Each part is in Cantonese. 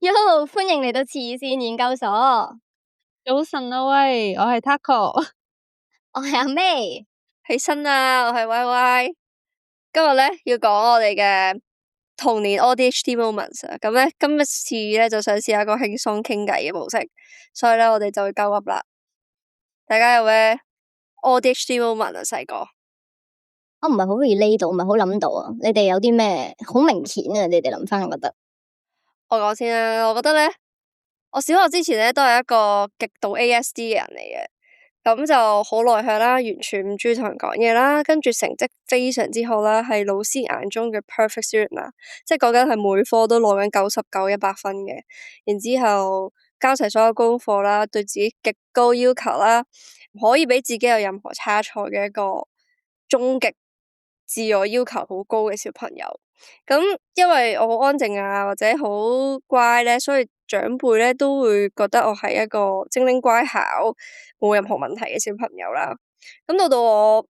Yo，歡迎嚟到慈善研究所。早晨啊喂，我係 Taco， 我係阿 May。起身啦，我係 YY。今日咧要講我哋嘅童年 ADHD moments 啊。咁咧今次咧就想試下個輕鬆傾偈嘅模式，所以咧我哋就會鳩噏啦。大家有咩 ADHD moment 啊？細個我唔係好 relate 到，唔係好諗到啊。你哋有啲咩好明顯啊？你哋諗翻，我覺得我講先啦。我覺得咧，我小學之前咧都係一個極度 ASD 嘅人嚟嘅。咁就好內向啦，完全唔中意同人講嘢啦，跟住成績非常之好啦，係老師眼中嘅 perfect student 啦，即係講緊係每科都攞緊99、100分嘅，然之後交齊所有功課啦，對自己極高要求啦，唔可以俾自己有任何差錯嘅一個終極自我要求好高嘅小朋友。咁因為我好安靜啊，或者好乖咧，所以長輩咧都會覺得我係一個精靈乖巧，冇任何問題嘅小朋友啦。咁到我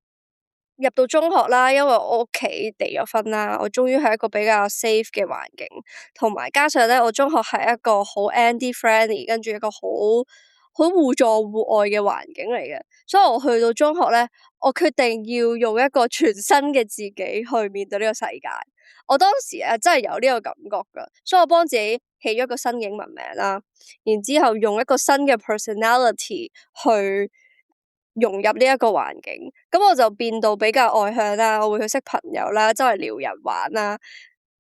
入到中學啦，因為我屋企離咗婚啦，我終於係一個比較 safe 嘅環境，同埋加上咧，我中學係一個好 Andy friendly，跟住一個好互助互愛嘅環境嚟嘅，所以我去到中學咧，我決定要用一個全新嘅自己去面對呢個世界。我當時真係有呢個感覺噶，所以我幫自己起咗一個新英文名啦，然之後用一個新嘅 personality 去融入呢一個環境，咁我就變到比較外向啦，我會去識朋友啦，周圍撩人玩啦，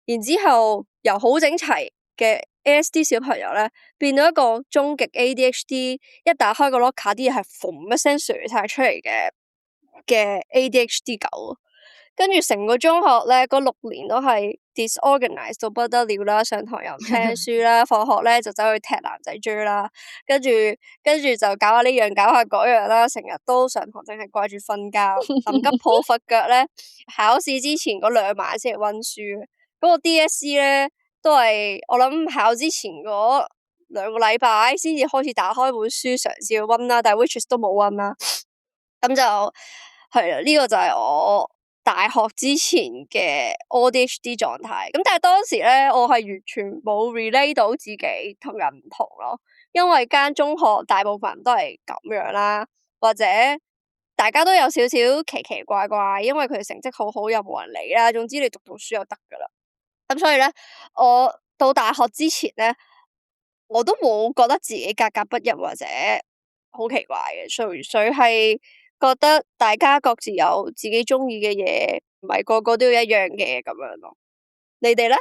然之後由好整齊嘅 ASD 小朋友咧，變到一個終極 ADHD，一打開個 locker 啲嘢係嘣一聲瀡晒出嚟嘅 ADHD 狗。跟住成個中學咧，嗰6年都係 disorganized 到不得了啦，上堂又唔聽書啦，放學咧就走去踢男仔追啦，跟住就搞下呢樣搞下嗰樣啦，成日都上堂淨係掛住瞓覺，臨急抱佛腳咧，考試之前嗰2晚先嚟溫書。嗰個 DSE 咧都係我諗考之前嗰2個禮拜先至開始打開本書嘗試去溫啦，但係 which is 都冇溫啦。咁就係啦，呢個就係我大學之前嘅 ADHD 狀態，咁但係當時咧，我係完全冇 relate 到自己同人唔同咯，因為間中學大部分人都係咁樣啦，或者大家都有少少奇奇怪怪，因為佢哋成績好好又冇人理啦，總之你讀書就得噶啦。咁所以咧，我到大學之前咧，我都冇覺得自己格格不入或者好奇怪嘅，純粹係覺得大家各自有自己中意嘅嘢，唔係個個都要一樣嘅咁樣咯。你哋咧？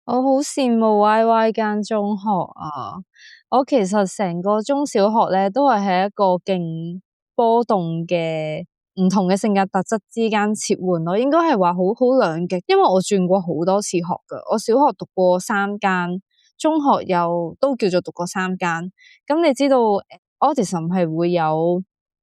我好羨慕 YY 間中學啊！我其實成個中小學咧都係喺一個勁波動嘅唔同嘅性格特質之間切換咯，應該係話好兩極，因為我轉過好多次學噶。我小學讀過3間，中學又都叫做讀過3間。咁你知道 autism 係會有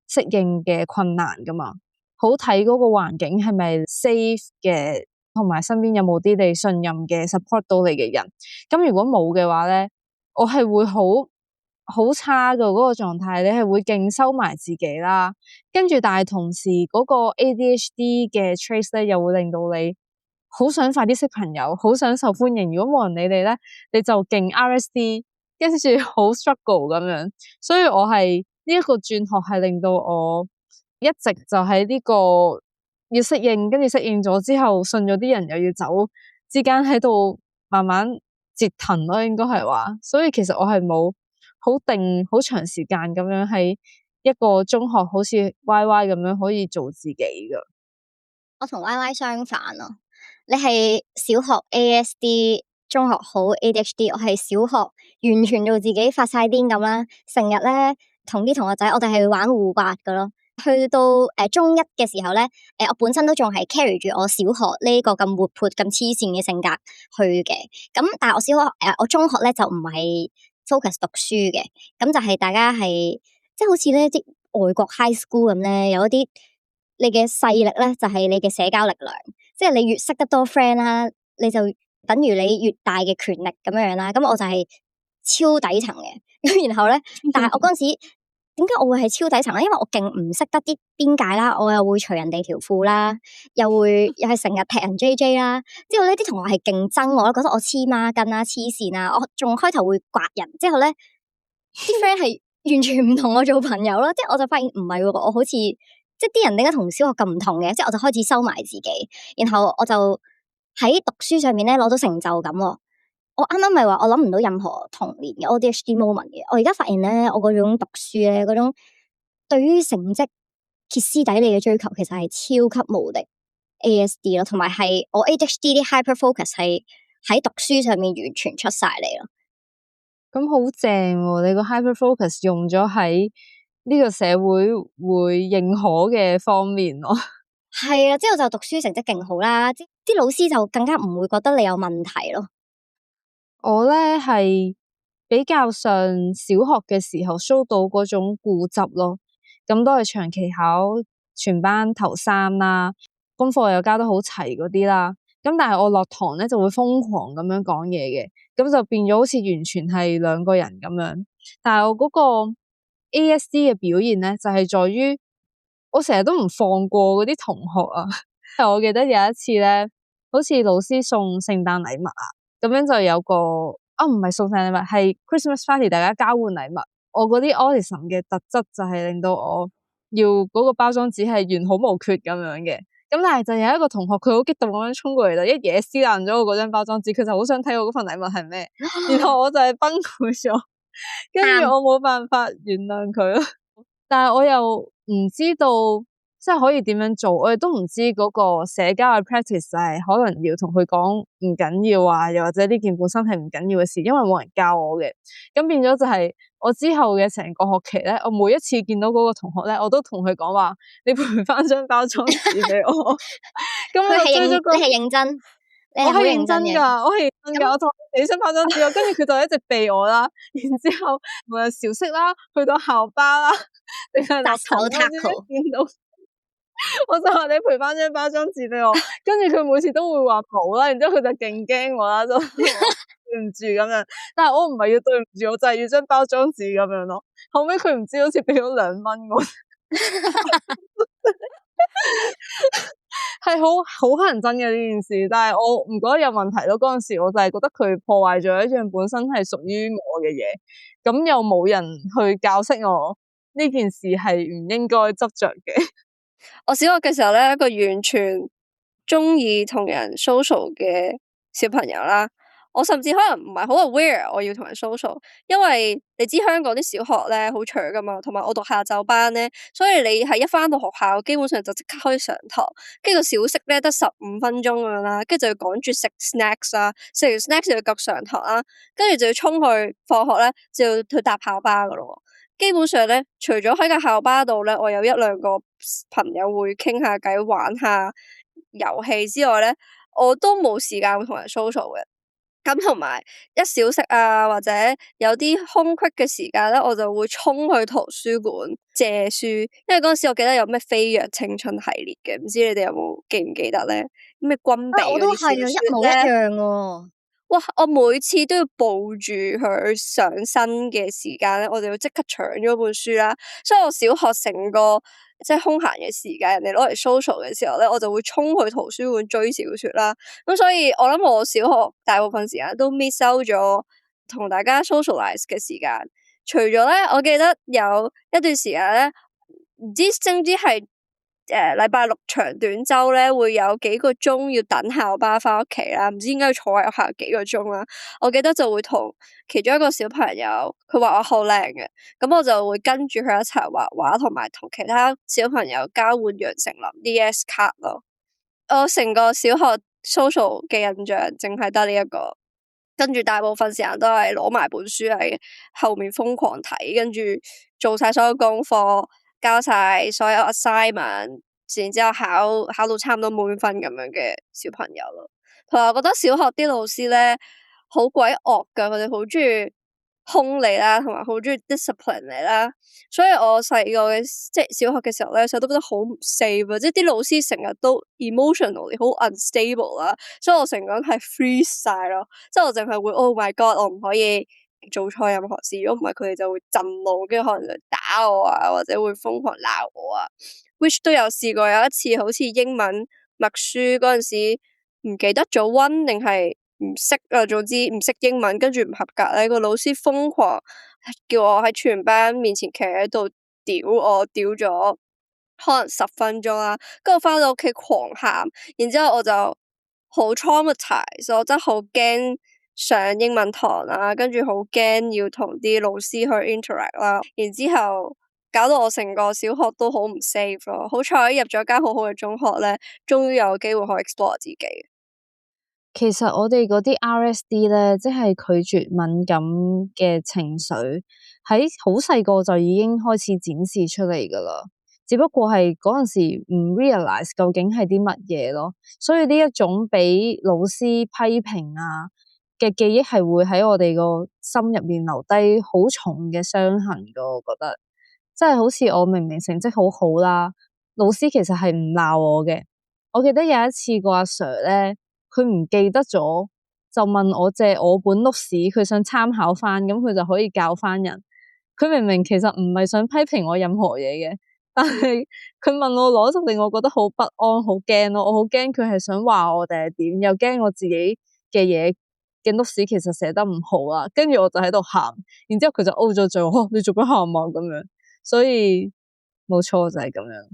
適應嘅困難噶嘛？好睇嗰個環境係咪 safe 嘅，同埋身邊有冇啲你信任嘅 support 到你嘅人。咁如果冇嘅話咧，我係會好差噶嗰個狀態，你係會勁收埋自己啦。跟住但係同時嗰個 ADHD 嘅 trace 咧，又會令到你好想快啲識朋友，好想受歡迎。如果冇人理你咧，你就勁 RSD， 跟住好 struggle 咁樣。所以我係呢一個轉學係令到我一直就喺呢個要適應，跟住適應咗之後信咗啲人又要走之間喺度慢慢折騰咯，應該係話。所以其實我係冇好定好長時間咁樣喺一個中學好似 YY 咁樣可以做自己噶。我同 YY 相反咯，你係小學 ASD，中學好 ADHD，我係小學完全做自己發晒癲咁啦，成日咧同啲同學仔我哋係玩互刮噶咯。去到中一嘅時候咧，我本身都仲係 carry 住我小學呢個咁活潑咁黐線嘅性格去嘅，咁但係我小學我中學咧就唔係 focus 讀書嘅，咁就係大家係即係好似咧啲外國 high school 咁咧，有一啲你嘅勢力咧就係你嘅社交力量，即係你越識得多 friend 啦，你就等於你越大嘅權力咁樣樣啦。咁我就係超底層嘅，咁然後咧，但係我嗰陣時點解我會係超底層咧？因為我勁唔識得啲邊界啦，我又會除人哋條褲啦，又係成日踢人 JJ 啦。之後呢啲同學係勁憎我啦，覺得我黐孖筋啦、黐線啊，我仲開頭會刮人。之後咧，啲 friend 係完全唔同我做朋友啦。即係我就發現唔係喎，我好似即係啲人點解同小學咁唔同嘅？即係我就開始收埋自己，然後我就喺讀書上面咧攞到成就感喎。我啱啱咪話我諗唔到任何童年嘅 ADHD moment 嘅，我而家發現咧，我嗰種讀書咧，嗰種對於成績歇斯底里嘅追求，其實係超級無敵 ASD 咯，同埋係我 ADHD 啲 hyper focus 係喺讀書上面完全出晒嚟咯。咁好正喎！你個 hyper focus 用咗喺呢個社會會認可嘅方面咯。係啊，之後就讀書成績勁好啦，啲老師就更加唔會覺得你有問題咯。我咧係比較上小學嘅時候 show 到嗰種固執咯，咁都係長期考全班頭3啦，功課又交得好齊嗰啲啦。咁但係我落堂咧就會瘋狂咁樣講嘢嘅，咁就變咗好似完全係兩個人咁樣。但係我嗰個 ASD 嘅表現咧就係在於我成日都唔放過嗰啲同學啊。我記得有一次咧，好似老師送聖誕禮物啊。咁樣就有個唔係送聖誕禮物，係 Christmas party， 大家交換禮物。我嗰啲 autism 嘅特質就係令到我要嗰個包裝紙係完好無缺咁樣嘅。咁但係就有一個同學佢好激動咁樣衝過嚟，就一嘢撕爛咗我嗰張包裝紙，佢就好想睇我嗰份禮物係咩，然後我就係崩潰咗，跟住我冇辦法原諒佢咯。但係我又唔知道即係可以點樣做，我哋都唔知嗰個社交嘅 practice 就係可能要同佢講唔緊要啊，又或者呢件本身係唔緊要嘅事，因為冇人教我嘅。咁變咗就係我之後嘅成個學期咧，我每一次見到嗰個同學咧，我都同佢講話，你賠翻張包裝紙俾我。咁你係認真，你我係認認真嘅。我係認真噶，我同你張包裝紙，跟住佢就一直避我啦。然之後無論小息啦，去到校巴啦，定係落堂見到。我就話你賠翻張包裝紙俾我，跟住佢每次都會話冇啦，然之後佢就勁驚我啦，就對唔住咁樣。但係我唔係要對唔住，我就係要張包裝紙咁樣咯。後尾佢唔知好似俾咗2蚊我，係好乞人憎嘅呢件事。但係我唔覺得有問題咯。嗰陣時我就係覺得佢破壞咗一樣本身係屬於我嘅嘢，咁又冇人去教識我呢件事係唔應該執着嘅。我小學嘅時候咧，一個完全中意同人 social 嘅小朋友啦。我甚至可能唔係好 aware 我要同人 social，因為你知香港啲小學咧好長噶嘛，同埋我讀下晝班咧，所以你係一返到學校，基本上就即刻可以上堂，跟住個小息咧得15分鐘咁樣啦，跟住就要趕住食 snacks 啦，食完 snacks 就要急上堂啦，跟住就要衝去放學咧，就要去搭校巴噶咯。基本上咧，除咗喺個校巴度咧，我有1-2個朋友會傾下偈、玩下遊戲之外咧，我都冇時間會同人 social 嘅。咁同埋一小息啊，或者有啲空隙嘅時間咧，我就會衝去圖書館借書，因為嗰陣時我記得有咩飛躍青春系列嘅，唔知你哋有冇記唔記得咧？咩軍備嗰啲小說咧，我都係啊，一模一樣喎。哇！我每次都要抱住佢上身嘅時間咧，我就要即刻搶咗本書啦。所以我小學成個即係空閒嘅時間，人哋攞嚟 social 嘅時候咧，我就會衝去圖書館追小說啦。咁所以我諗我小學大部分時間都 miss out 咗同大家 socialize 嘅時間。除咗咧，我記得有一段時間咧，唔知係禮拜6長短週咧，會有幾個鐘要等校巴翻屋企啦，唔知點解要坐喺學校幾個鐘啦。我記得就會同其中一個小朋友，佢畫畫好靚嘅，咁我就會跟住佢一齊畫畫，同埋同其他小朋友交換楊丞琳 DS 卡咯。我成個小學 social 嘅印象淨係得呢一個，跟住大部分時間都係攞埋本書喺後面瘋狂睇，跟住做晒所有功課，交晒所有 assignment， 然之後考到差唔多滿分咁樣嘅小朋友咯。同埋我覺得小學啲老師咧好鬼惡噶，佢哋好中意兇你啦，同埋好中意 discipline 你啦。所以我細個嘅即係小學嘅時候咧，成日都覺得好唔 safe 啊，即係啲老師成日都 emotionally 好 unstable 啦，所以我成個人係 freeze 晒咯，即係我淨係會 oh my god，我唔可以做錯任何事，如果唔係佢哋就會震怒，跟住可能就打打我啊，或者會瘋狂鬧我啊。which 都有試過有一次，好似英文默書嗰陣時唔記得咗溫定係唔識啊，總之唔識英文，跟住唔合格咧，個老師瘋狂叫我喺全班面前企喺度屌我，屌咗可能10分鐘啦，跟住我翻到屋企狂喊，然之後我就好 traumatized，我真係好驚上英文堂啦，跟住好驚要同啲老師去 interact 啦，然之後搞到我成個小學都好唔 safe 咯。好彩入咗間好好嘅中學咧，終於有機會可以 explore 自己。其實我哋嗰啲 RSD 咧，即係拒絕敏感嘅情緒，喺好細個就已經開始展示出嚟噶啦。只不過係嗰陣時唔 realize 究竟係啲乜嘢咯。所以呢一種俾老師批評啊嘅記憶，係會喺我哋個心入面留低好重嘅傷痕噶。我覺得，即係好似我明明成績好好啦，老師其實係唔鬧我嘅。我記得有一次個阿 Sir 咧，佢唔記得咗，就問我借我本 notes，佢想參考翻，咁佢就可以教翻人。佢明明其實唔係想批評我任何嘢嘅，但係佢問我攞，就令我覺得好不安、好驚咯。我好驚佢係想話我定係點，又驚我自己嘅嘢嘅 notes 其實寫得唔好啊。跟住我就喺度喊，然之後佢就 O 咗嘴，你做乜喊啊咁樣？所以冇錯就係咁樣，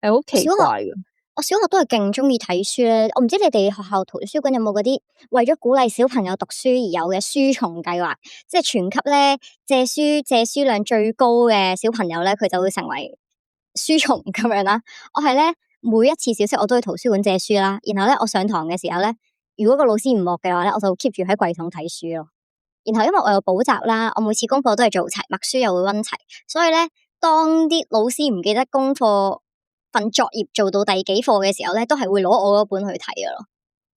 係好奇怪嘅。我小學都係勁中意睇書咧，我唔知你哋學校圖書館有冇嗰啲為咗鼓勵小朋友讀書而有嘅書蟲計劃，即係全級咧借書量最高嘅小朋友咧，佢就會成為書蟲咁樣啦。我係咧每一次小息我都去圖書館借書啦，然後咧我上堂嘅時候咧，如果個老師唔惡嘅話咧，我就 keep 住喺櫃桶睇書咯。然後因為我有補習啦，我每次功課都係做齊，默書又會溫齊，所以咧當啲老師唔記得功課份作業做到第幾課嘅時候咧，都係會攞我嗰本去睇噶咯。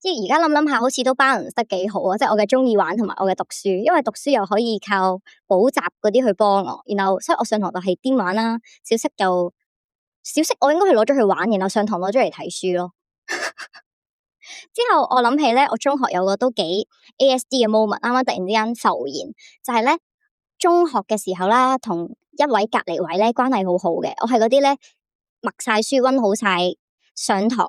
即係而家諗諗下，好似都 balance 得幾好啊！即係我嘅中意玩同埋我嘅讀書，因為讀書又可以靠補習嗰啲去幫我。然後所以我上堂就係癲玩啦，小息我應該係攞咗去玩，然後上堂攞咗嚟睇書咯。之後我諗起咧，我中學有個都幾 ASD 嘅 moment，啱啱突然之間浮現，就係咧中學嘅時候啦，同一位隔籬位咧關係好好嘅，我係嗰啲咧。默晒書溫好晒上堂，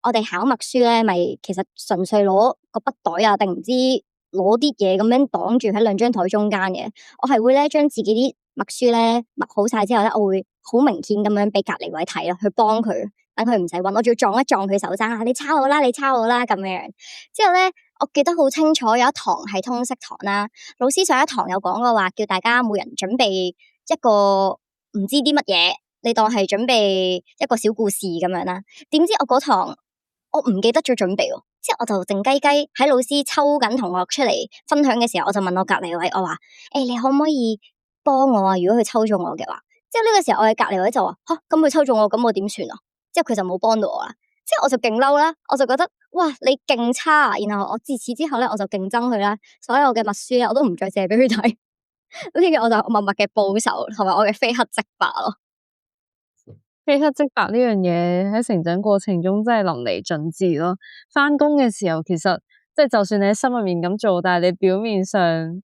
我哋考默書咧，咪其實純粹攞個筆袋啊，定唔知攞啲嘢咁樣擋住喺兩張台中間嘅。我係會咧將自己啲默書咧默好晒之後咧，我會好明顯咁樣俾隔籬位睇咯，去幫佢，等佢唔使溫。我仲要撞一撞佢手踭啊，你抄我啦，你抄我啦咁樣。之後咧，我記得好清楚，有一堂係通識堂啦，老師上一堂有講過話，叫大家每人準備一個唔知啲乜嘢。你當係準備一個小故事咁樣啦，點知我嗰堂我唔記得咗準備喎，之後我就靜雞雞喺老師抽緊同學出嚟分享嘅時候，我就問我隔籬位，我話：你可唔可以幫我啊？如果佢抽中我嘅話，之後呢個時候我嘅隔籬位就話：咁佢抽中我，咁我點算啊？之後佢就冇幫到我啦，之後我就勁嬲啦，我就覺得哇你勁差啊！然後我自此之後咧，我就勁憎佢啦，所有嘅默書咧我都唔再借俾佢睇，呢個我就默默嘅報仇，同埋我嘅非黑即白咯。非黑即白呢樣嘢喺成長過程中真係淋漓盡致咯。返工嘅時候其實即係就算你喺心入面咁做，但係你表面上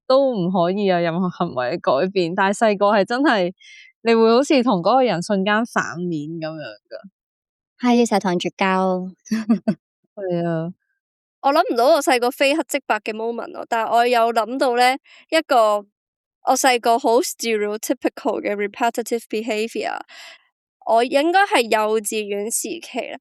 都唔可以有任何行為嘅改變。但係細個係真係你會好似同嗰個人瞬間反面咁樣噶，係成日同人絕交。係啊，我諗唔到我細個非黑即白嘅 moment 咯，但係我有諗到咧一個我細個好 stereotypical 嘅 repetitive behaviour。我應該係幼稚園時期啦，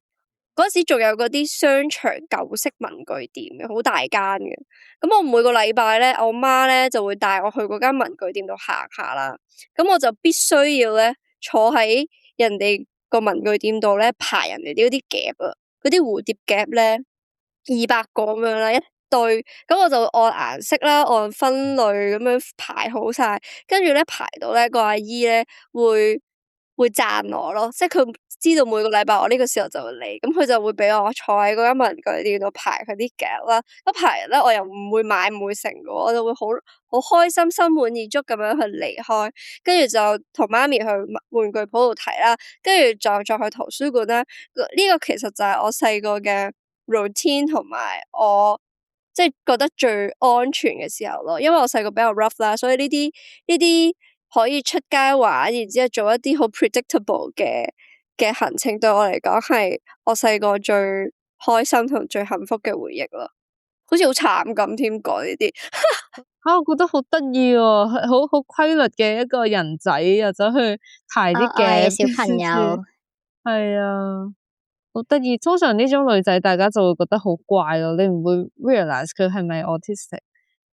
嗰時仲有嗰啲商場舊式文具店嘅，好大間嘅。咁我每個禮拜咧，我媽咧就會帶我去嗰間文具店度行下啦。咁我就必須要咧坐喺人哋個文具店度咧排人哋嗰啲夾啊，嗰啲蝴蝶夾咧200個咁樣啦，一堆。咁我就按顏色啦，按分類咁樣排好晒，跟住咧排到咧個阿姨咧會讚我咯，即係佢知道每個禮拜我呢個時候就會嚟，咁佢就會俾我坐喺嗰間文具店度排佢啲夾啦。咁排完咧，我又唔會買唔會成嘅，我就會好開心、心滿意足咁樣去離開，跟住就同媽咪去玩具鋪度睇啦，跟住再去圖書館啦。呢個其實就係我細個嘅 routine 同埋我即係覺得最安全嘅時候咯，因為我細個比較 rough 啦，所以呢啲可以出街玩，然之後做一啲好 predictable 嘅行程，對我嚟講係我細個最開心同最幸福嘅回憶咯。好似好慘咁添，講呢啲。我覺得好得意喎，好規律嘅一個人仔又走去排啲嘅小朋友，係啊，好得意。通常呢種女仔，大家就會覺得好怪咯，你唔會 realize 佢係咪 autistic，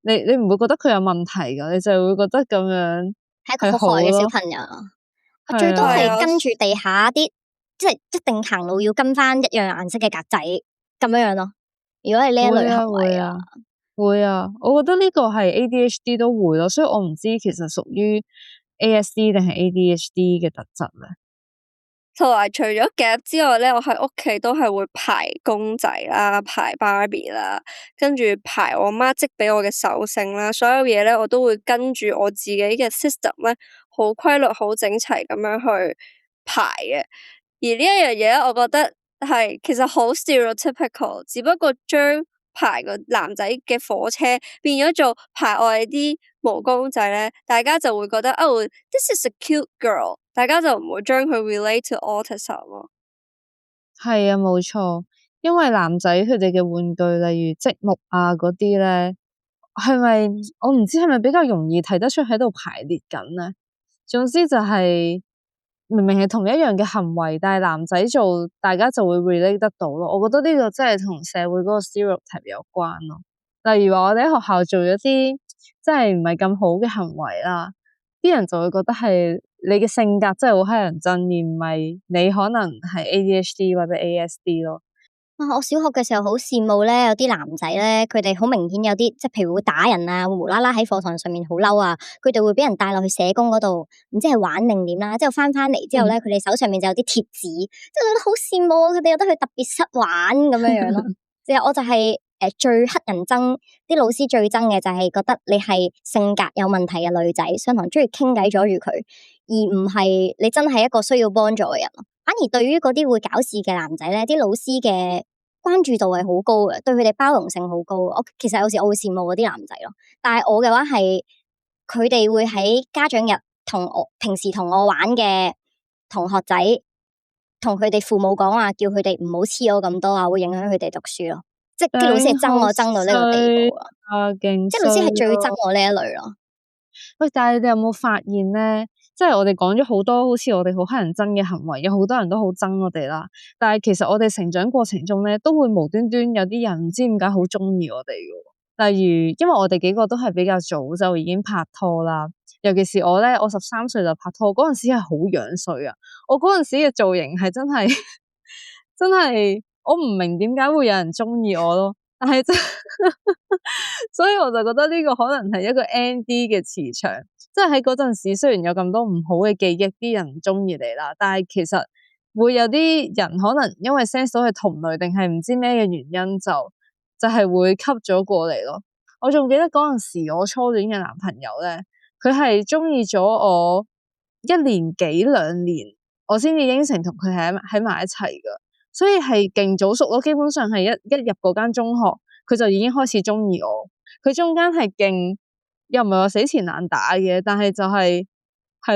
你唔會覺得佢有問題噶，你就會覺得咁樣係一個好可愛嘅小朋友。我最多係跟住地下啲，即係一定行路要跟翻一樣顏色嘅格仔咁樣咯。如果係呢一類行為啊。會啊，我覺得呢個係 ADHD 都會咯，所以我唔知其實屬於 ASD 定係 ADHD 嘅特質咧。同埋除咗夾之外咧，我喺屋企都係會排公仔啦，排 Barbie 啦，跟住排我媽織俾我嘅手繩啦，所有嘢咧我都會跟住我自己嘅 system 咧，好規律、好整齊咁樣去排嘅。而呢一樣嘢咧，我覺得係其實好 stereotypical， 只不過將排個男仔嘅火車變咗做排我哋啲毛公仔咧，大家就會覺得哦 this is a cute girl， 大家就唔會將佢 relate to autism 咯。係啊，冇錯，因為男仔佢哋嘅玩具，例如積木啊嗰啲咧，係咪我唔知係咪比較容易睇得出喺度排列緊咧？總之就係、明明係同一樣嘅行為，但係男仔做，大家就會 relate 得到咯。我覺得呢個真係同社會嗰個 stereotype 有關咯。例如話我哋喺學校做咗啲真係唔係咁好嘅行為啦，啲人就會覺得係你嘅性格真係好乞人憎，而唔係你可能係 ADHD 或者 ASD 咯。我小學嘅時候好羨慕咧，有啲男仔咧，佢哋好明顯有啲，即係譬如會打人啊，會無啦啦喺課堂上面好嬲啊，佢哋會俾人帶落去社工嗰度，唔知係玩定點啦，之後翻嚟之後咧，佢哋手上面就有啲貼紙，即係覺得好羨慕啊，佢哋有得去特別室玩咁樣樣咯。其實我就係最乞人憎，啲老師最憎嘅就係覺得你係性格有問題嘅女仔，上堂中意傾偈阻住佢，而唔係你真係一個需要幫助嘅人。反而對於嗰啲會搞事嘅男仔咧，啲老師嘅關注度係好高嘅，對佢哋包容性好高。我其實有時我會羨慕嗰啲男仔咯，但係我嘅話係佢哋會喺家長日平時同我玩嘅同學仔，同佢哋父母講話，叫佢哋唔好黐我咁多啊，會影響佢哋讀書咯。即係啲老師係憎我憎到呢個地步啊！即係老師係最憎我呢一類咯。喂，但係你有冇發現咧？即係我哋講咗好多，好似我哋好乞人憎嘅行為，有好多人都好憎我哋啦。但係其實我哋成長過程中咧，都會無端端有啲人唔知點解好中意我哋嘅。例如，因為我哋幾個都係比較早就已經拍拖啦，尤其是我咧，我13歲就拍拖，嗰陣時係好樣衰啊！我嗰陣時嘅造型係真係真係，我唔明點解會有人中意我咯。但係真，所以我就覺得呢個可能係一個 ND 嘅磁場，即係喺嗰陣時雖然有咁多唔好嘅記憶，啲人唔中意你啦，但係其實會有啲人可能因為 sense 到係同類，定係唔知咩嘅原因就係會吸咗過嚟咯。我仲記得嗰陣時我初戀嘅男朋友咧，佢係中意咗我1年幾2年，我先至應承同佢喺埋一齊噶。所以係勁早熟咯，基本上係一入嗰間中學，佢就已經開始中意我。佢中間係勁，又唔係話死纏爛打嘅，但係就係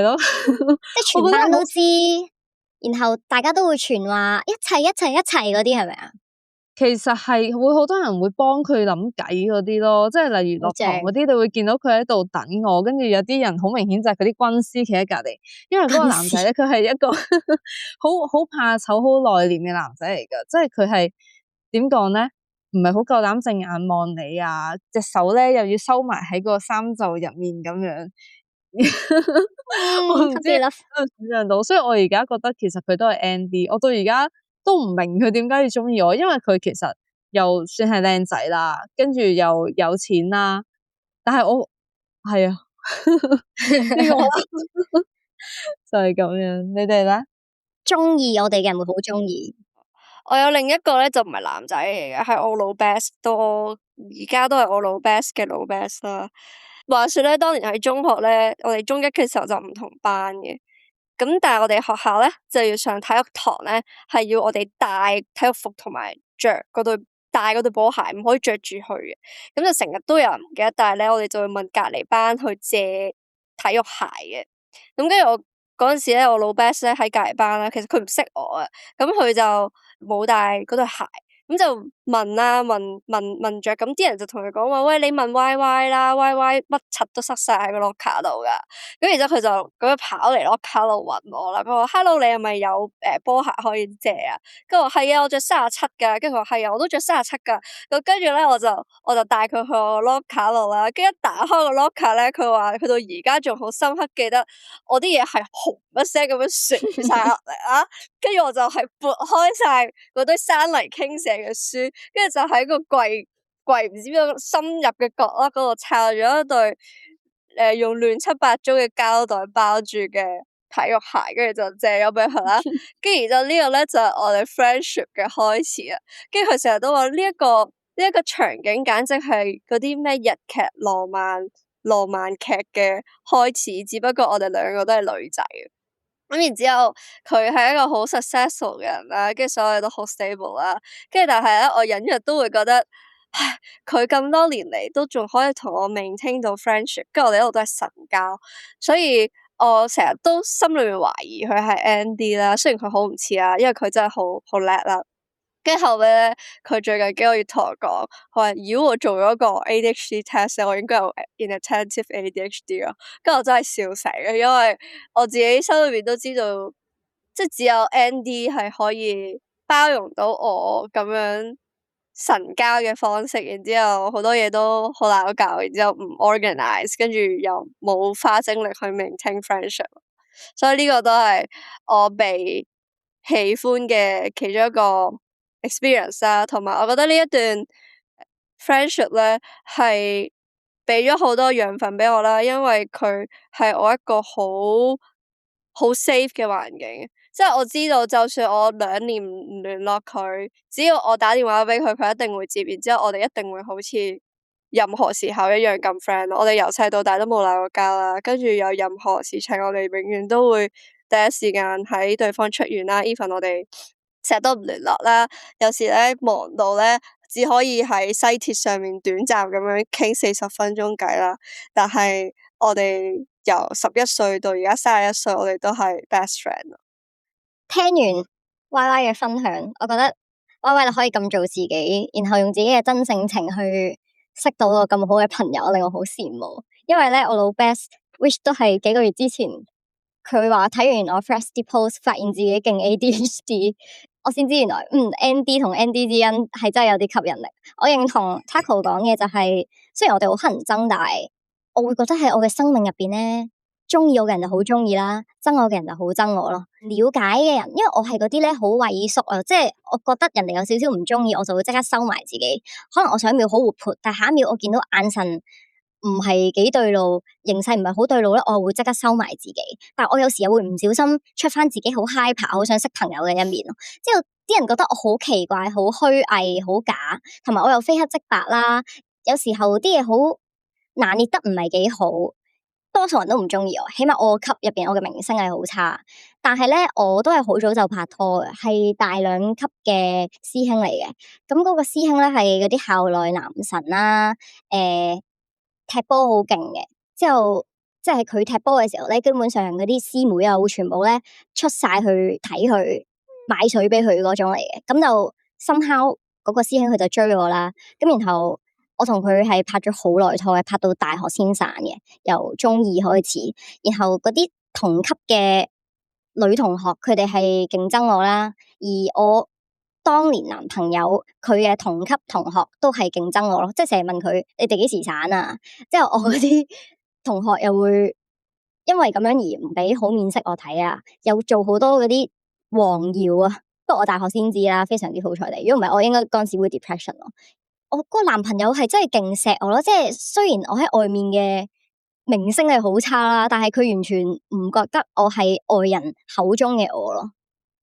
咯，即係全班都知，然後大家都會傳話一齊嗰啲係咪啊？其實係會好多人會幫佢諗計嗰啲咯，即係例如落堂嗰啲，你會見到佢喺度等我，跟住有啲人好明顯就係佢啲軍師企喺隔籬，因為嗰個男仔咧，佢係一個好怕醜、好內斂嘅男仔嚟噶，即係佢係點講咧，唔係好夠膽正眼望你啊，隻手咧又要收埋喺個衫袖入面咁樣，我唔知想象到，所以我而家覺得其實佢都係 ND， 我到而家都唔明佢點解要中意我，因為佢其實又算係靚仔啦，跟住又有錢啦，但係我係啊，呢個就係咁樣。你哋咧？中意我哋嘅人會好中意。我有另一個咧就唔係男仔嚟嘅，係我老 best，到我而家都係我老 best 嘅老 best 啦。話說咧，當年喺中學咧，我哋中一嘅時候就唔同班嘅。咁但係我哋學校咧就要上體育堂咧，係要我哋帶體育服同埋帶嗰對波鞋，唔可以着住去嘅。咁就成日都有人唔記得帶咧，我哋就會問隔籬班去借體育鞋嘅。咁跟住我嗰陣時咧，我老 best 咧喺隔離班啦，其實佢唔識我啊，咁佢就冇帶嗰對鞋。咁就問着，咁啲人就同佢講話，喂，你問 Y Y 啦，Y Y 乜柒都塞晒喺個 locker 度噶。咁然之後佢就咁樣跑嚟 locker 度揾我啦。佢話 Hello，你係咪有波鞋可以借啊？跟住我係啊，我着37噶。跟住佢話係啊，我都着37噶。咁跟住咧，我就帶佢去我 locker 度啦。跟住一打開個 locker 咧，佢話佢到而家仲好深刻記得我啲嘢係轟一聲咁樣瀡晒落嚟啦。跟住我就係撥開晒嗰堆山泥傾瀉嘅書，跟住就喺個櫃唔知邊個深入嘅角落嗰度抄咗一對用亂七八糟嘅膠袋包住嘅體育鞋，跟住就借咗俾佢啦。跟住然之後呢個咧就係我哋 friendship 嘅開始啊。跟住佢成日都話呢一個場景簡直係嗰啲咩日劇浪漫劇嘅開始，只不過我哋兩個都係女仔。咁然之後，佢係一個好 successful 嘅人啦，跟住所有嘢都好 stable 啦，跟住但係咧，我隱約都會覺得，唉，佢咁多年嚟都仲可以同我 maintain 到 friendship，跟住我哋一路都係神交，所以我成日都心裏面懷疑佢係 ND 啦，雖然佢好唔似啊，因為佢真係好叻啦。跟住後尾咧，佢最近幾個月同我講，佢話如果我做咗個 ADHD test，我應該有 inattentive ADHD 咯。跟住我真係笑死嘅，因為我自己心裏邊都知道，即係只有 ND 係可以包容到我咁樣神交嘅方式，然之後好多嘢都好鬧交，然之後唔 organize，跟住又冇花精力去 maintain friendship，所以呢個都係我被喜歡嘅其中一個 experience 啦，同埋我覺得呢一段 friendship 咧係俾咗好多養分俾我啦，因為佢係我一個好 safe 嘅環境，即係我知道就算我2年唔聯絡佢，只要我打電話俾佢，佢一定會接，然之後我哋一定會好似任何時候一樣咁 friend。我哋由細到大都冇鬧過交啦，跟住有任何事情我哋永遠都會第一時間喺對方出現啦。even 我哋成日都唔聯絡啦，有時咧忙到咧只可以喺西鐵上面短暫咁樣傾40分鐘偈啦，但係我哋由11歲到而家31歲，我哋都係 best friend。聽完 Y Y 嘅分享，我覺得 Y Y 你可以咁做自己，然後用自己嘅真性情去識到個咁好嘅朋友，令我好羨慕。因為咧我老 best which 都係幾個月之前，佢話睇完我 Frosty post， 發現自己勁 ADHD， 我先知原來ND 同 ND 之間係真係有啲吸引力。我認同 Taco 講嘅就係，雖然我哋好乞人憎，但係我會覺得喺我嘅生命入邊咧，中意我嘅人就好中意啦，憎我嘅人就好憎我咯。了解嘅人，因為我係嗰啲咧好畏縮啊，即係我覺得人哋有少少唔中意，我就會即刻收埋自己。可能我上一秒好活潑，但係下一秒我見到眼神唔係幾對路，形勢唔係好對路咧，我會即刻收埋自己。但係我有時又會唔小心出翻自己好 hyper，好想識朋友嘅一面咯。之後啲人覺得我好奇怪、好虛偽、好假，同埋我又非黑即白啦。有時候啲嘢好拿捏得唔係幾好，多數人都唔中意我。起碼我個級入邊，我嘅名聲係好差。但係咧，我都係好早就拍拖嘅，係大兩級嘅師兄嚟嘅。咁嗰個師兄咧係嗰啲校內男神啦，踢波好勁嘅。之後即係佢踢波嘅時候咧，基本上嗰啲師妹啊會全部咧出晒去睇佢，買水俾佢嗰種嚟嘅。咁就somehow嗰個師兄佢就追我啦。咁然後我同佢係拍咗好耐拖嘅，拍到大學先散嘅，由中二開始。然後嗰啲同級嘅女同學，佢哋係競爭我啦，而我當年男朋友佢嘅同級同學都係競爭我咯，即係成日問佢你哋幾時散啊？之後我嗰啲同學又會因為咁樣而唔俾好面色我睇啊，又做好多嗰啲黃謠啊。不過我大學先知啦，非常之好彩地，如果唔係我應該嗰陣時會 depression 咯。我嗰個男朋友係真係勁錫我咯，即係雖然我喺外面嘅名聲係好差啦，但係佢完全唔覺得我係外人口中嘅我咯。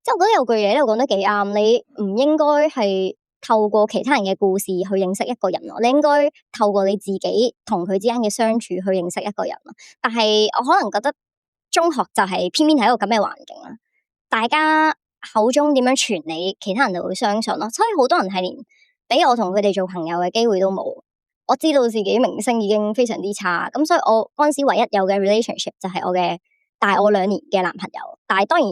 即係我覺得有句嘢咧，我講得幾啱，你唔應該係透過其他人嘅故事去認識一個人咯，你應該透過你自己同佢之間嘅相處去認識一個人咯。但係我可能覺得中學就係偏偏係一個咁嘅環境啦，大家口中點樣傳你，其他人就會相信咯，所以好多人係連俾我同佢哋做朋友嘅機會都冇。我知道自己名聲已經非常之差，咁所以我嗰陣時唯一有嘅 relationship 就係我嘅大我2年嘅男朋友，但係當然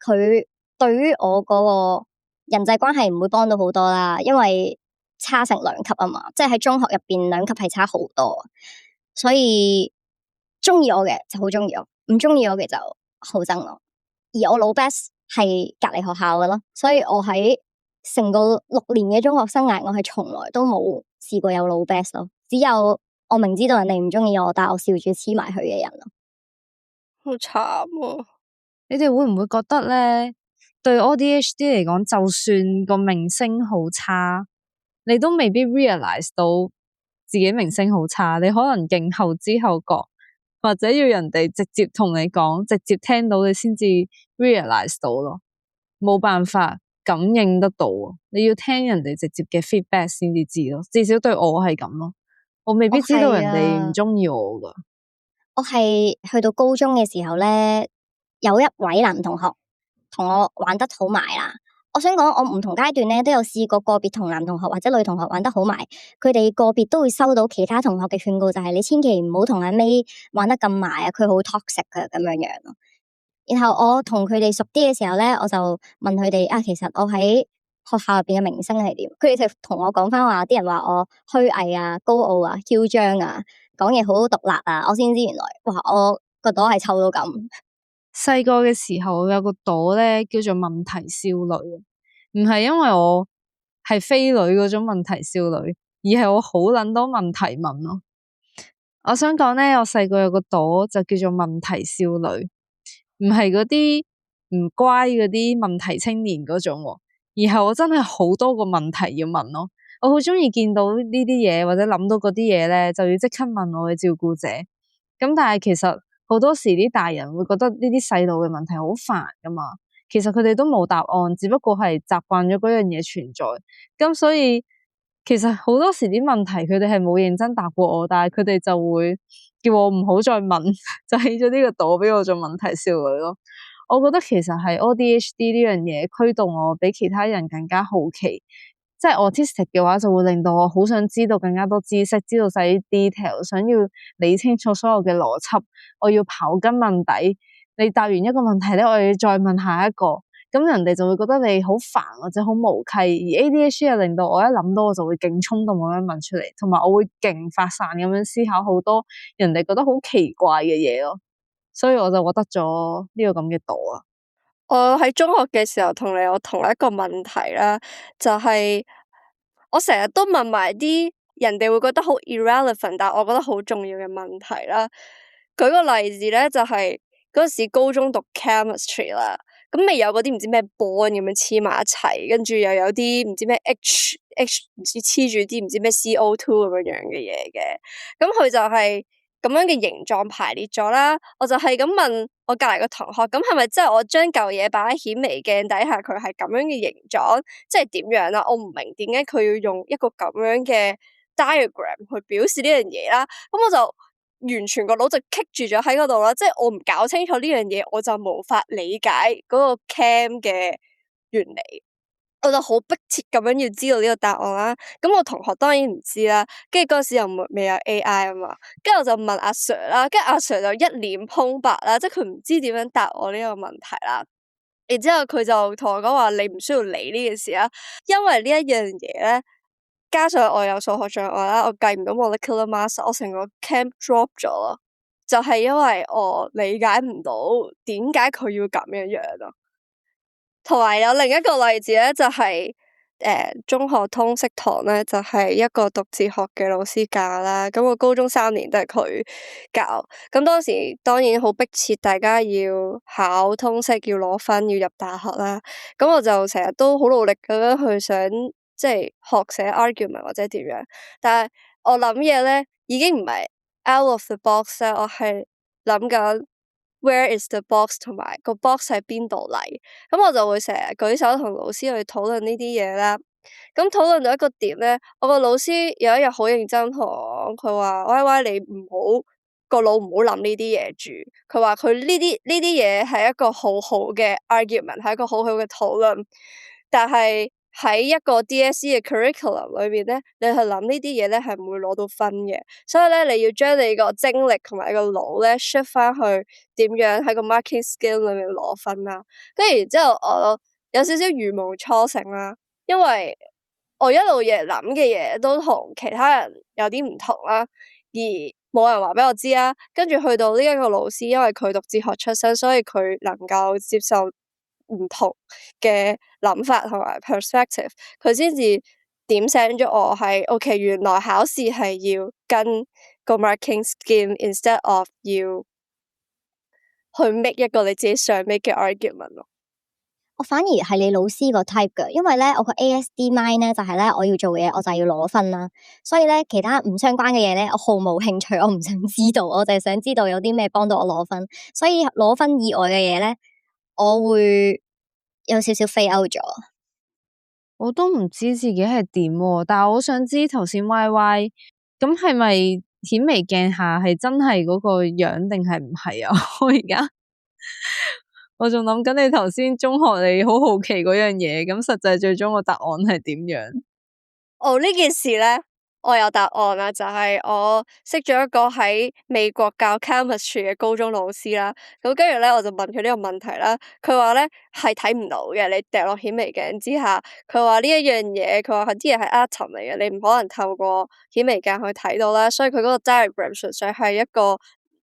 佢對於我嗰個人際關係唔會幫到好多啦，因為差成2級啊嘛，即係喺中學入邊2級係差好多，所以中意我嘅就好中意我，唔中意我嘅就好憎我。而我老 best 係隔離學校嘅咯，所以我喺成個6年嘅中學生涯，我係從來都冇試過有老 best 咯，只有我明知道人哋唔中意我，但係我笑住黐埋佢嘅人咯。好慘啊！你哋會唔會覺得咧，對 ADHD 嚟講，就算個名聲好差，你都未必 realize 到自己名聲好差，你可能勁後知後覺，或者要人哋直接同你講，直接聽到你先至 realize 到咯，冇辦法感應得到啊！你要聽人哋直接嘅 feedback 先至知咯，至少對我係咁咯，我未必知道人哋唔中意我噶。我係去到高中嘅時候咧，有一位男同學同我玩得好埋啦。我想講，我唔同階段咧都有試過個別同男同學或者女同學玩得好埋，佢哋個別都會收到其他同學嘅勸告，就係你千祈唔好同阿 May 玩得咁埋啊，佢好 toxic 嘅咁樣樣咯。然後我同佢哋熟啲嘅時候咧，我就問佢哋啊，其實我喺學校入邊嘅名聲係點？佢哋就同我講翻話，啲人話我虛偽啊、高傲啊、囂張啊，講嘢好獨立啊，我先知原來哇，我個朵係臭到咁。細個嘅時候有個朵咧叫做問題少女，唔係因為我係飛女嗰種問題少女，而係我好撚多問題問咯。我想講咧，我細個有個朵就叫做問題少女，唔係嗰啲唔乖嗰啲問題青年嗰種，而係我真係好多個問題要問咯。我好鍾意見到呢啲嘢或者諗到嗰啲嘢咧，就要即刻問我嘅照顧者。咁但係其實好多時啲大人會覺得呢啲細路嘅問題好煩噶嘛，其實佢哋都冇答案，只不過係習慣咗嗰樣嘢存在。咁所以其實好多時啲問題佢哋係冇認真答過我，但係佢哋就會叫我唔好再問，就起咗呢個朵俾我做問題少女咯。我覺得其實係 ADHD 呢樣嘢驅動我比其他人更加好奇。即係 autistic 嘅話，就會令到我好想知道更加多知識，知道晒啲 detail， 想要理清楚所有嘅邏輯，我要刨根問底。你答完一個問題咧，我要再問下一個，咁人哋就會覺得你好煩或者好無稽。而 ADHD 又令到我一諗到我就會勁衝動咁樣問出嚟，同埋我會勁發散咁樣思考好多人哋覺得好奇怪嘅嘢咯。所以我就獲得咗呢個咁嘅朵啊。我喺中學嘅時候同你有同一個問題啦，就係我成日都問埋啲人哋會覺得好 irrelevant，但係我覺得好重要嘅問題啦。舉個例子咧，就係嗰時高中讀 chemistry 啦，咁咪有嗰啲唔知咩 bond 咁樣黐埋一齊，跟住又有啲唔知咩 H 唔知黐住啲唔知咩 CO2 咁樣樣嘅嘢嘅，咁佢就係咁樣嘅形狀排列咗啦。我就係咁問我隔籬個同學，咁係咪即係我將嚿嘢擺喺顯微鏡底下，佢係咁樣嘅形狀，即係點樣啦？我唔明點解佢要用一個咁樣嘅 diagram 去表示呢樣嘢啦。咁我就完全個腦就棘住咗喺嗰度啦，即係我唔搞清楚呢樣嘢，我就無法理解嗰個 chem 嘅原理。我就好迫切咁樣要知道呢個答案啦，咁我同學當然唔知啦，跟住嗰時又未有 AI 啊嘛，跟住我就問阿 Sir 啦，跟住阿 Sir 就一臉空白啦，即係佢唔知點樣答我呢個問題啦。然之後佢就同我講話，你唔需要理呢件事啦，因為呢一樣嘢咧，加上我有數學障礙啦，我計唔到 molecular mass，我成個 camp drop 咗咯，就係因為我理解唔到點解佢要咁樣樣咯。同埋有另一個例子咧，就係中學通識堂咧，就係一個讀哲學嘅老師教啦。咁我高中3年都係佢教。咁當時當然好迫切，大家要考通識，要攞分，要入大學啦。咁我就成日都好努力咁樣去想，即係學寫 argument 或者點樣。但係我諗嘢咧，已經唔係 out of the box 啦，我係諗緊。Where is the box 同埋個 box 喺邊度嚟？咁我就會成日舉手同老師去討論呢啲嘢啦。咁討論到一個點咧，我個老師有一日好認真同我講，佢話：Y 你唔好個腦唔好諗呢啲嘢住。佢話佢呢啲嘢係一個好好嘅 argument，係一個好好嘅討論。但係喺一個 DSE 嘅 curriculum 裏邊咧，你去諗呢啲嘢咧係唔會攞到分嘅，所以咧你要將你個精力同埋個腦咧 shift 翻去點樣喺個 marking skill 裏面攞分啦。跟住然之後我有少少如無初醒啦，因為我一路嘢諗嘅嘢都同其他人有啲唔同啦，而冇人話俾我知啦。跟住去到呢一個老師，因為佢讀哲學出身，所以佢能夠接受唔同嘅諗法同埋 perspective，佢先至點醒咗我係 OK，原來考試係要跟個 marking scheme instead of 要去 make 一個你自己想 make 嘅 argument 咯。我反而係你老師個 type 嘅，因為咧我個 ASD mind 咧就係咧我要做嘅嘢我就係要攞分啦，所以咧其他唔相關嘅嘢咧我毫無興趣，我唔想知道，我就係想知道有啲咩幫到我攞分，所以攞分以外嘅嘢咧我會有少少 fail out 咗。我都唔知自己係點喎，但係我想知頭先 Y Y 咁係咪顯微鏡下係真係嗰個樣定係唔係啊？我而家我仲諗緊你頭先中學你好好奇嗰樣嘢，咁實際最終個答案係點樣？哦，呢件事咧，我有答案啦，就係我識咗一個喺美國教 chemistry 嘅高中老師啦。咁跟住咧，我就問佢呢個問題啦。佢話咧係睇唔到嘅，你掉落顯微鏡之下，佢話呢一樣嘢，佢話啲嘢係 atom 嚟嘅，你唔可能透過顯微鏡去睇到啦。所以佢嗰個 diagram 純粹係一個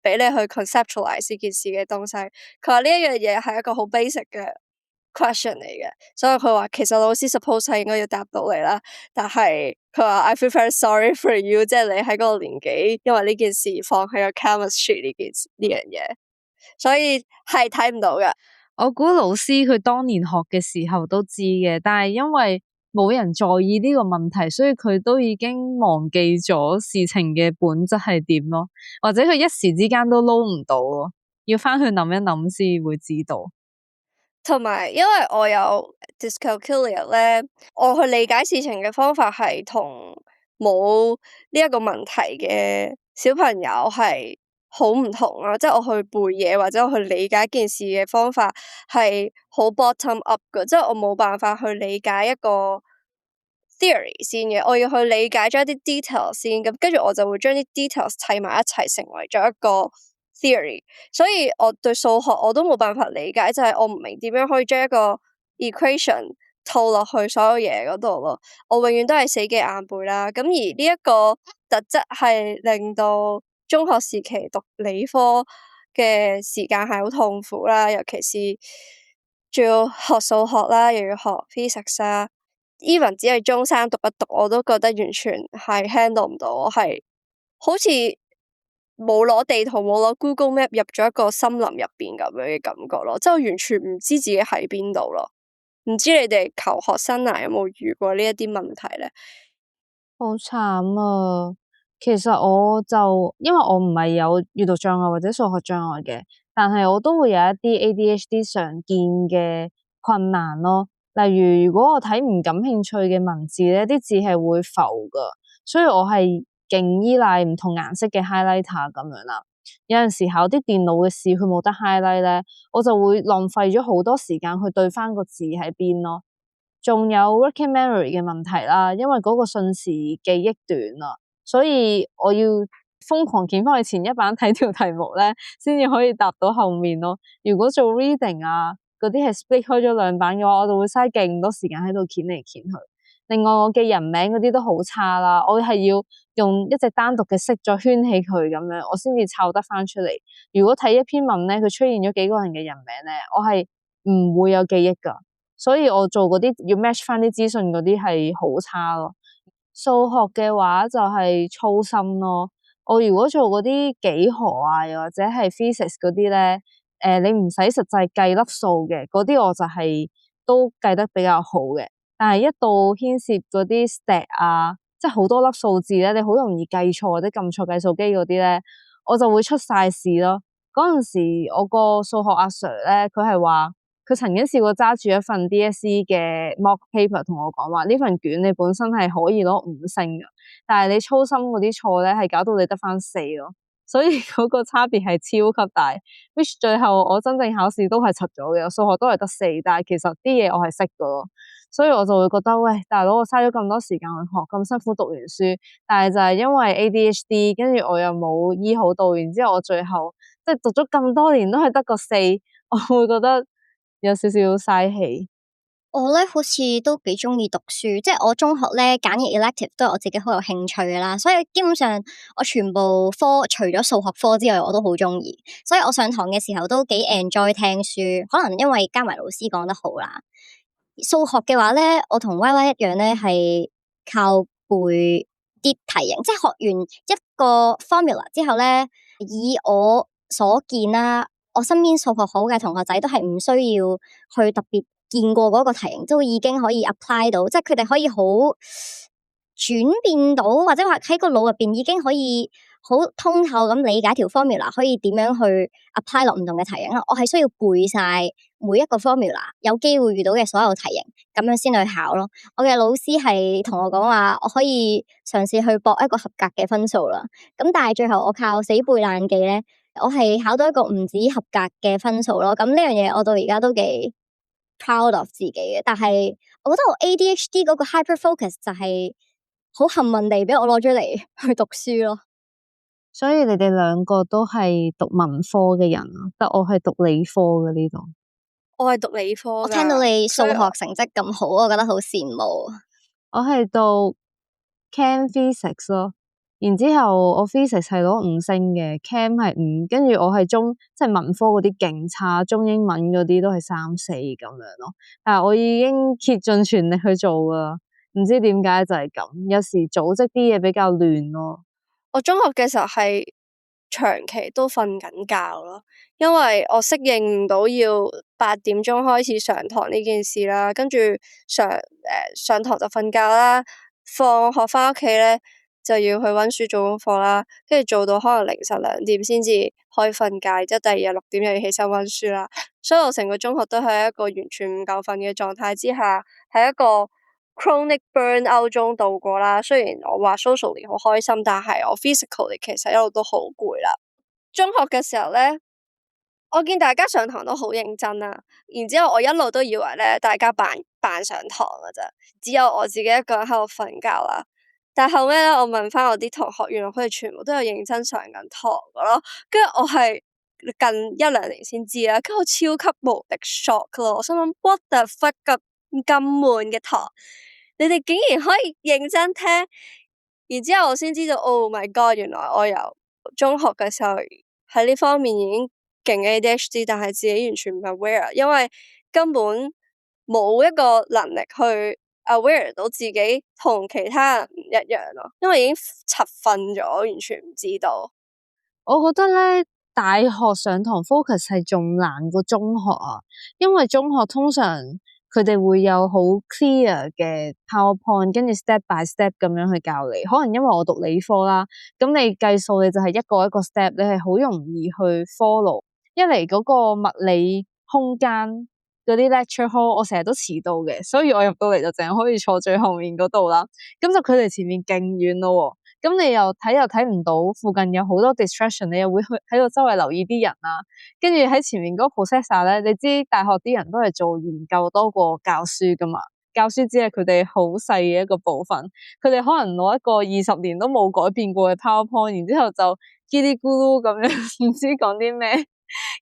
俾你去 conceptualize 呢件事嘅東西。佢話呢一樣嘢係一個好 basic 嘅 question 嚟嘅，所以佢話其實老師 suppose 係應該要答到你啦，但係佢話 I feel very sorry for you， 即係你喺嗰個年紀，因為呢件事放棄咗 chemistry 呢樣嘢，所以係睇唔到嘅。我估老師佢當年學嘅時候都知嘅，但係因為冇人在意呢個問題，所以佢都已經忘記咗事情嘅本質係點咯，或者佢一時之間都撈唔到咯，要翻去諗一諗先會知道。同埋，因為我有 dyscalculia 咧，我去理解事情嘅方法係同冇呢一個問題嘅小朋友係好唔同啦。即係我去背嘢或者我去理解件事嘅方法係好 bottom up 嘅，即係我冇辦法去理解一個 theory 先嘅，我要去理解咗一啲 details 先，咁跟住我就會將啲 details 砌埋一齊，成為咗一個 theory，所以我對數學我都冇辦法理解，就係我唔明點樣可以將一個 equation 套落去所有嘢嗰度咯。我永遠都係死記硬背啦。咁而呢一個特質係令到中學時期讀理科嘅時間係好痛苦啦，尤其是仲要學數學啦，又要學 physics 啦。even 只係中三讀一讀，我都覺得完全係 handle 唔到，我係好似冇攞地圖，冇攞 Google Map 入咗一個森林入邊咁樣嘅感覺咯，即係我完全唔知自己喺邊度咯。唔知你哋求學生涯有冇遇過呢一啲問題咧？好慘啊！其實我就因為我唔係有閱讀障礙或者數學障礙嘅，但係我都會有一啲 ADHD 常見嘅困難咯。例如，如果我睇唔感興趣嘅文字咧，啲字係會浮噶，所以我係勁依賴唔同顏色嘅 highlighter 咁樣啦。有陣時考啲電腦嘅試，佢冇得 highlight 咧，我就會浪費咗好多時間去對翻個字喺邊咯。仲有 working memory 嘅問題啦，因為嗰個瞬時記憶短啦，所以我要瘋狂捲翻去前一版睇條題目咧，先至可以答到後面咯。如果做 reading 啊，嗰啲係 split 開咗兩版嘅話，我就會嘥勁多時間喺度捲嚟捲去。另外我記人名嗰啲都好差啦，我係要用一隻單獨嘅色再圈起佢咁樣，我先至抄得翻出嚟。如果睇一篇文咧，佢出現咗幾個人嘅人名咧，我係唔會有記憶噶。所以我做嗰啲要 match 翻啲資訊嗰啲係好差咯。數學嘅話就係操心咯。我如果做嗰啲幾何啊，又或者係 physics 嗰啲咧，你唔使實際計粒數嘅，嗰啲我就係都計得比較好嘅。但係一到牽涉嗰啲 stat 啊，即係好多粒數字咧，你好容易計錯或者撳錯計數機嗰啲咧，我就會出晒事咯。嗰陣時我個數學阿 Sir 咧，佢係話，佢曾經試過揸住一份 DSE 嘅 mock paper 同我講話，呢份卷你本身係可以攞5星嘅，但係你粗心嗰啲錯咧係搞到你得翻4咯。所以嗰個差別係超級大。which 最後我真正考試都係柒咗嘅，數學都係得4，但係其實啲嘢我係識㗎咯。所以我就會覺得，喂，大佬，我嘥咗咁多時間去學，咁辛苦讀完書，但係就係因為 ADHD，跟住我又冇醫好到，然之後我最後即係讀咗咁多年都係得個4，我會覺得有少少嘥氣。我咧好似都幾中意讀書，即係我中學咧揀嘅 elective 都係我自己好有興趣噶啦，所以基本上我全部科除咗數學科之外，我都好中意，所以我上堂嘅時候都幾 enjoy 聽書，可能因為加埋老師講得好啦。數學嘅話咧，我同 Y Y 一樣咧，係靠背啲題型，即係學完一個 formula 之後咧，以我所見啦，我身邊數學好嘅同學仔都係唔需要去特別見過嗰個題型，都已經可以 apply 到，即係佢哋可以好轉變到，或者話喺個腦入邊已經可以好通透咁理解條 formula 可以點樣去 apply 落唔同嘅題型啦。我係需要背晒每一個 formula 有機會遇到嘅所有題型，咁樣先去考咯。我嘅老師係同我講話，我可以嘗試去搏一個合格嘅分數啦。咁但係最後我靠死背爛記咧，我係考到一個唔止合格嘅分數咯。咁呢樣嘢我到而家都幾 proud of 自己嘅。但係我覺得我 ADHD 嗰個 hyper focus 就係好幸運地俾我攞咗嚟去讀書咯。所以你哋兩個都係讀文科嘅人啊，但我係讀理科嘅呢度。我係讀理科㗎。我聽到你數學成績咁好，我覺得好羨慕。我係讀 Chem Physics 咯，然之後我 Physics 係攞5星嘅，Chem 係5，跟住我係即係文科嗰啲勁差，中英文嗰啲都係3、4咁樣咯。但係我已經竭盡全力去做㗎，唔知點解就係咁，有時組織啲嘢比較亂咯。我中學嘅時候係長期都瞓緊覺咯，因為我適應唔到要8點鐘開始上堂呢件事啦，跟住上堂就瞓覺啦，放學翻屋企咧就要去溫書做功課啦，跟住做到可能凌晨2點先至可以瞓覺，之後第二日6點又要起身溫書啦，所以我成個中學都係一個完全唔夠瞓嘅狀態之下，係一個chronic burnout 中度過啦，雖然我話 socially 好開心，但係我 physically 其實一路都好攰啦。中學嘅時候咧，我見大家上堂都好認真啦，然之後我一路都以為咧大家扮上堂㗎咋，只有我自己一個人喺度瞓覺啦。但後尾咧，我問翻我啲同學，原來佢哋全部都有認真上緊堂㗎咯。跟住我係近1-2年先知啦，跟住我超級無敵 shock 咯，我心諗 what the fuck 咁悶嘅堂，你哋竟然可以認真聽，然之後我先知道 ，Oh my god， 原來我由中學嘅時候喺呢方面已經勁 ADHD， 但係自己完全唔係 aware， 因為根本冇一個能力去 aware 到自己同其他人唔一樣咯，因為已經柒瞓咗，完全唔知道。我覺得咧，大學上堂 focus 係仲難過中學啊，因為中學通常佢哋會有好 clear 嘅 PowerPoint， 跟住 step by step 咁樣去教你。可能因為我讀理科啦，咁你計數你就係一個一個 step，你係好容易去 follow。一嚟嗰個物理空間嗰啲 lecture hall， 我成日都遲到嘅，所以我入到嚟就淨係可以坐最後面嗰度啦。咁就距離前面勁遠咯。咁你又睇唔到，附近有好多 distraction， 你又會去喺度周圍留意啲人啊。跟住喺前面嗰個 processor 咧，你知大學啲人都係做研究多過教書噶嘛，教書只係佢哋好細嘅一個部分。佢哋可能攞一個20年都冇改變過嘅 PowerPoint， 然之後就嘰哩咕嚕咁樣唔知講啲咩，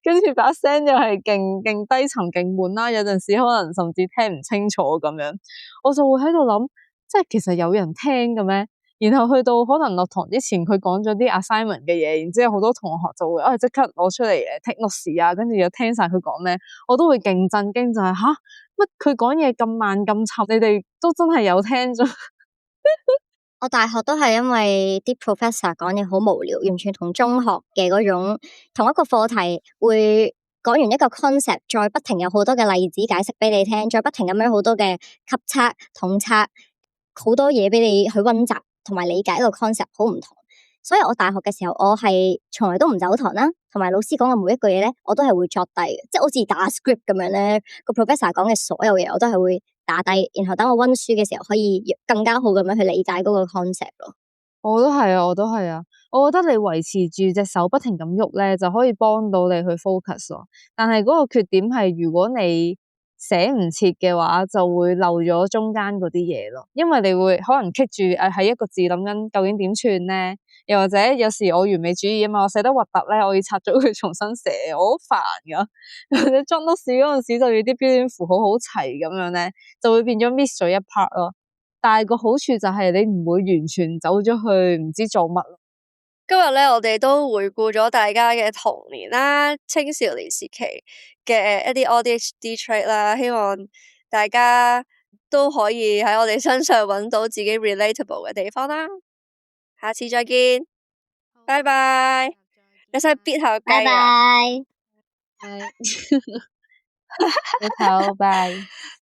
跟住把聲又係勁低沉勁悶啦，有陣時可能甚至聽唔清楚咁樣，我就會喺度諗，即係其實有人聽嘅咩？然後去到可能落堂之前，佢講咗啲 assignment 嘅嘢，然之後好多同學就會即刻攞出嚟take notes 啊，跟住又聽晒佢講咩，我都會勁震驚，就係吓乜佢講嘢咁慢咁沉，你哋都真係有聽咗。我大學都係因為啲 professor 講嘢好無聊，完全同中學嘅嗰種同一個課題會講完一個 concept， 再不停有好多嘅例子解釋俾你聽，再不停咁樣好多嘅級測、統測，好多嘢俾你去溫習同埋理解一個 concept 好唔同。所以我大學嘅時候，我係從來都唔走堂啦，同埋老師講嘅每一句嘢咧，我都係會作低嘅，即係好似打 script 咁樣咧。個 professor 講嘅所有嘢，我都係會打低，然後等我溫書嘅時候可以更加好咁樣去理解嗰個 concept 咯。我都係啊，我都係啊。我覺得你維持住隻手不停咁喐咧，就可以幫到你去 focus 咯。但係嗰個缺點係，如果你寫唔切嘅話，就會漏咗中間嗰啲嘢咯。因為你會可能棘住喺一個字諗緊究竟點串咧，又或者有時我完美主義啊嘛，我寫得核突咧，我要拆咗佢重新寫，我好煩噶。你裝多士嗰陣時就要啲標點符號好齊咁樣咧，就會變咗 miss 咗一 part 咯。但係個好處就係你唔會完全走咗去唔知做乜咯。今日咧，我哋都回顧咗大家嘅童年啦、青少年時期嘅一啲 ADHD trait 啦，希望大家都可以喺我哋身上揾到自己 relatable 嘅地方啦。下次再見，拜拜。你使 bit 下個拜雞啊？拜。日頭拜。